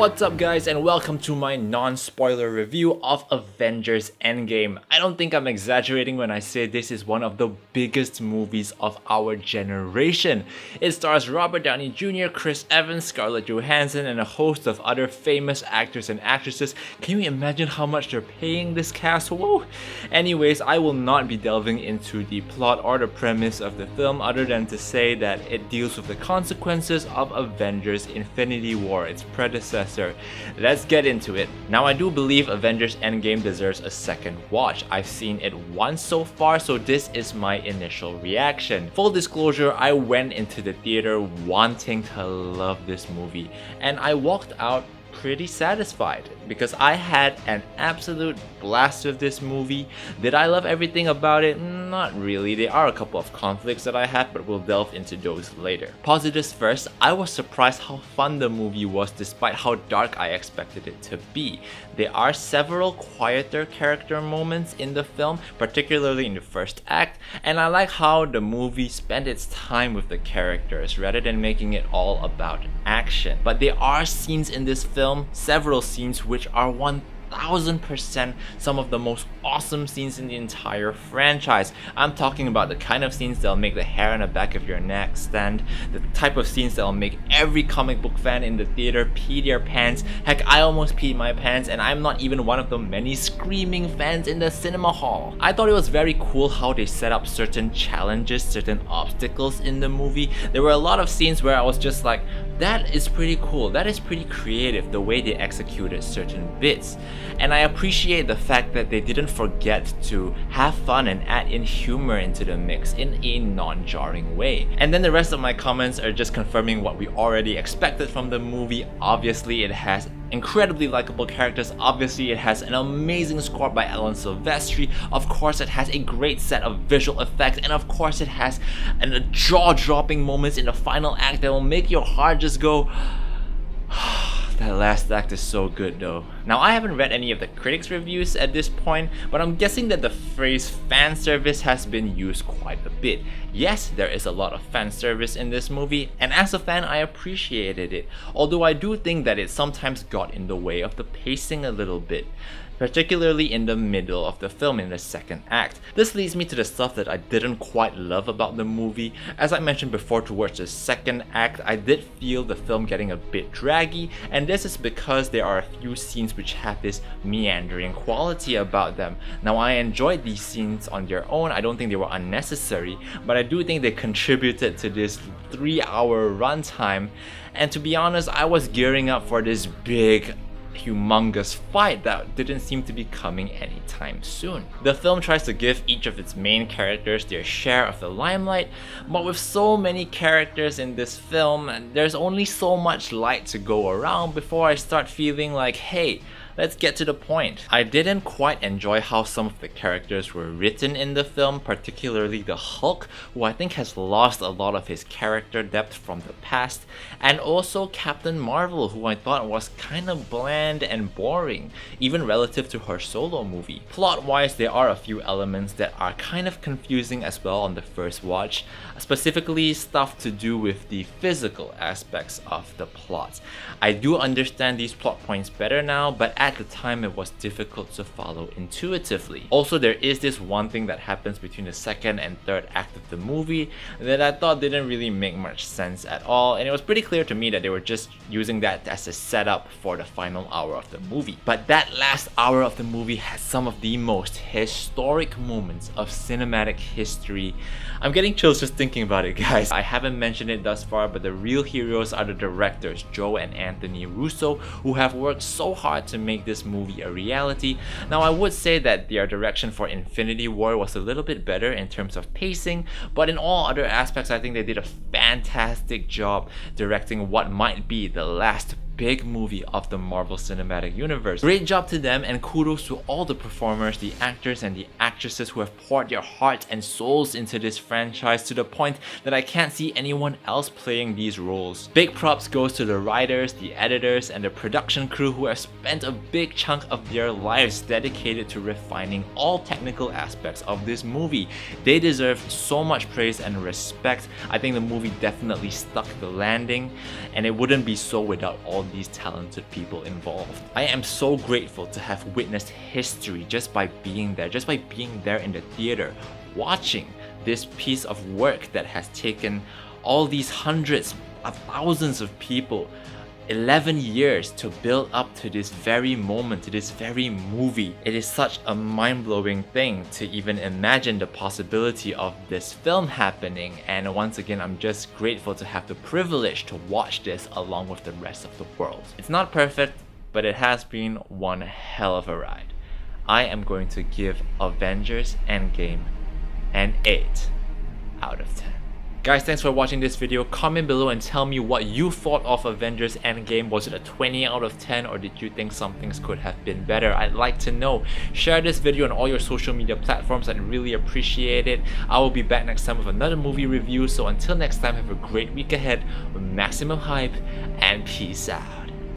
What's up guys, and welcome to my non-spoiler review of Avengers Endgame. I don't think I'm exaggerating when I say this is one of the biggest movies of our generation. It stars Robert Downey Jr, Chris Evans, Scarlett Johannson, and a host of other famous actors and actresses. Can you imagine how much they're paying this cast? Whoa! Anyways, I will not be delving into the plot or the premise of the film other than to say that it deals with the consequences of Avengers Infinity War, its predecessor. Let's get into it. Now, I do believe Avengers Endgame deserves a second watch. I've seen it once so far, so this is my initial reaction. Full disclosure, I went into the theater wanting to love this movie, and I walked out pretty satisfied because I had an absolute blast with this movie. Did I love everything about it? Not really. There are a couple of conflicts that I had, but we'll delve into those later. Positives first, I was surprised how fun the movie was despite how dark I expected it to be. There are several quieter character moments in the film, particularly in the first act, and I like how the movie spent its time with the characters rather than making it all about action. But there are scenes in this film, several scenes which are 1000% some of the most awesome scenes in the entire franchise. I'm talking about the kind of scenes that'll make the hair on the back of your neck stand, the type of scenes that'll make every comic book fan in the theater pee their pants. Heck, I almost peed my pants, and I'm not even one of the many screaming fans in the cinema hall. I thought it was very cool how they set up certain challenges, certain obstacles in the movie. There were a lot of scenes where I was just like, that is pretty cool, that is pretty creative, the way they executed certain bits. And I appreciate the fact that they didn't forget to have fun and add in humor into the mix in a non-jarring way. And then the rest of my comments are just confirming what we already expected from the movie. Obviously, it has incredibly likable characters. Obviously, it has an amazing score by Alan Silvestri. Of course, it has a great set of visual effects, and of course, it has jaw-dropping moments in the final act that will make your heart just go. That last act is so good though. Now, I haven't read any of the critics' reviews at this point, but I'm guessing that the phrase fan service has been used quite a bit. Yes, there is a lot of fan service in this movie, and as a fan, I appreciated it, although I do think that it sometimes got in the way of the pacing a little bit, particularly in the middle of the film in the second act. This leads me to the stuff that I didn't quite love about the movie. As I mentioned before, towards the second act, I did feel the film getting a bit draggy, and this is because there are a few scenes which have this meandering quality about them. Now, I enjoyed these scenes on their own. I don't think they were unnecessary, but I do think they contributed to this 3-hour runtime. And to be honest, I was gearing up for this big, humongous fight that didn't seem to be coming anytime soon. The film tries to give each of its main characters their share of the limelight, but with so many characters in this film, there's only so much light to go around before I start feeling like, hey, let's get to the point. I didn't quite enjoy how some of the characters were written in the film, particularly the Hulk, who I think has lost a lot of his character depth from the past, and also Captain Marvel, who I thought was kind of bland and boring, even relative to her solo movie. Plot-wise, there are a few elements that are kind of confusing as well on the first watch, specifically stuff to do with the physical aspects of the plot. I do understand these plot points better now, but at the time it was difficult to follow intuitively. Also, there is this one thing that happens between the second and third act of the movie that I thought didn't really make much sense at all, and it was pretty clear to me that they were just using that as a setup for the final hour of the movie. But that last hour of the movie has some of the most historic moments of cinematic history. I'm getting chills just thinking about it, guys. I haven't mentioned it thus far, but the real heroes are the directors, Joe and Anthony Russo, who have worked so hard to make this movie a reality. Now, I would say that their direction for Infinity War was a little bit better in terms of pacing, but in all other aspects, I think they did a fantastic job directing what might be the last big movie of the Marvel Cinematic Universe. Great job to them, and kudos to all the performers, the actors and the actresses who have poured their hearts and souls into this franchise to the point that I can't see anyone else playing these roles. Big props goes to the writers, the editors, and the production crew who have spent a big chunk of their lives dedicated to refining all technical aspects of this movie. They deserve so much praise and respect. I think the movie definitely stuck the landing, and it wouldn't be so without all all these talented people involved. I am so grateful to have witnessed history just by being there in the theater, watching this piece of work that has taken all these hundreds of thousands of people 11 years to build up to this very moment, to this very movie. It is such a mind-blowing thing to even imagine the possibility of this film happening, and once again I'm just grateful to have the privilege to watch this along with the rest of the world. It's not perfect, but it has been one hell of a ride. I am going to give Avengers Endgame an 8 out of 10. Guys, thanks for watching this video. Comment below and tell me what you thought of Avengers Endgame. Was it a 20 out of 10 or did you think some things could have been better? I'd like to know. Share this video on all your social media platforms. I'd really appreciate it. I will be back next time with another movie review. So until next time, have a great week ahead with maximum hype and peace out.